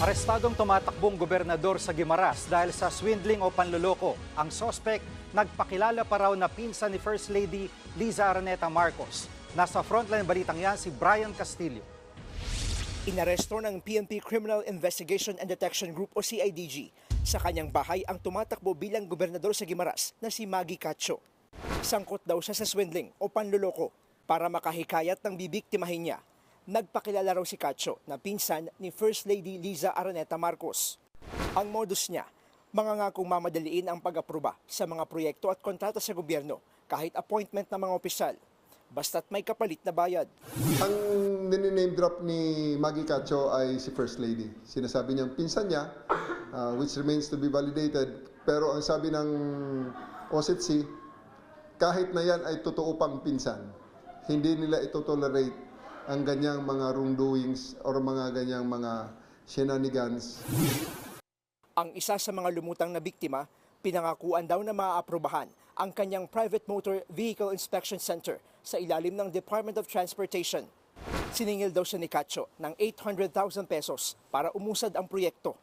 Arestadong tumatakbong gobernador sa Guimaras dahil sa swindling o panloloko. Ang sospek, nagpakilala pa raw na pinsan ni First Lady Liza Araneta Marcos. Nasa frontline balitang yan si Brian Castillo. Inaresto ng PNP Criminal Investigation and Detection Group o CIDG sa kanyang bahay ang tumatakbo bilang gobernador sa Guimaras na si Maggie Cacho. Sangkot daw siya sa swindling o panloloko. Para makahikayat ng bibiktimahin niya, nagpakilala raw si Cacho na pinsan ni First Lady Liza Araneta Marcos. Ang modus niya, mangangakong mamadaliin ang pag-aproba sa mga proyekto at kontrata sa gobyerno kahit appointment ng mga opisyal, basta't may kapalit na bayad. Ang name drop ni Maggie Cacho ay si First Lady. Sinasabi niyang pinsan niya, which remains to be validated. Pero ang sabi ng OSETC, kahit na yan ay totoo pang pinsan, hindi nila ito tolerate ang ganyang mga wrongdoings or mga ganyang mga shenanigans. Ang isa sa mga lumutang na biktima, pinangakuan daw na maaaprobahan ang kanyang Private Motor Vehicle Inspection Center sa ilalim ng Department of Transportation. Siningil daw siya ni Cacho ng 800,000 pesos para umusad ang proyekto.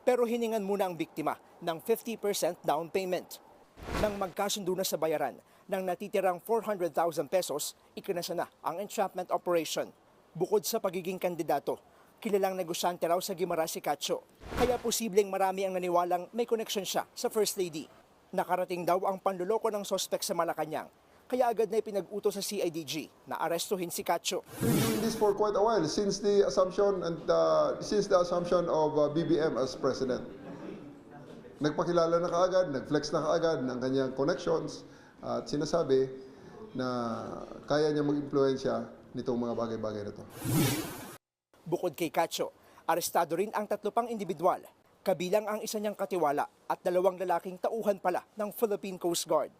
Pero hiningan muna ang biktima ng 50% down payment. Nang magkasundo na sa bayaran ng natitirang 400,000 pesos, ikinasa na ang entrapment operation. Bukod sa pagiging kandidato, kilalang negosyante raw sa Guimaras si Cacho. Kaya posibleng marami ang naniwalang may connection siya sa First Lady. Nakarating daw ang panluloko ng sospek sa Malacanang, kaya agad na ipinag-utos sa CIDG na arestuhin si Cacho. We've been doing this for quite a while since the assumption of BBM as president. Nagpakilala na kaagad, nag-flex na kaagad ng kanyang connections at sinasabi na kaya niya mag-impluwensya nitong mga bagay-bagay na ito. Bukod kay Cacho, arestado rin ang 3 pang individual, kabilang ang isa niyang katiwala at 2 lalaking tauhan pala ng Philippine Coast Guard.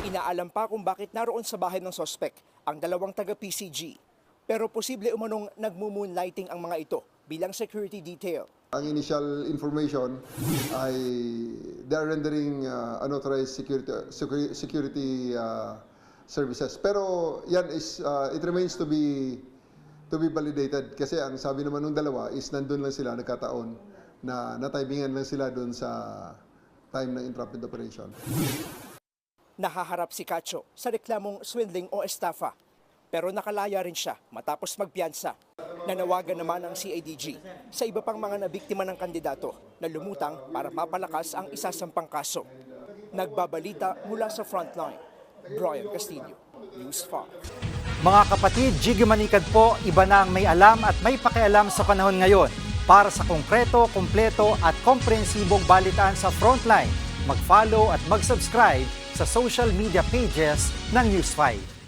Inaalam pa kung bakit naroon sa bahay ng sospek ang 2 taga-PCG. Pero posible umanong nagmumoonlighting ang mga ito bilang security detail. Ang initial information ay they're rendering unauthorized security services. Pero yan is it remains to be validated kasi ang sabi naman ng dalawa is nandun lang sila nagkataon na natimingan lang sila doon sa time ng entrapment operation. Nahaharap si Cacho sa reklamong swindling o estafa. Pero nakalaya rin siya matapos magpiyansa. Nanawagan naman ang CIDG sa iba pang mga nabiktima ng kandidato na lumutang para mapalakas ang isasampang kaso. Nagbabalita mula sa frontline, Brian Castillo, News 5. Mga kapatid, Jiggy Manikad po, iba na ang may alam at may pakialam sa panahon ngayon. Para sa konkreto, kumpleto at komprehensibong balitaan sa Frontline, mag-follow at mag-subscribe sa social media pages ng News 5.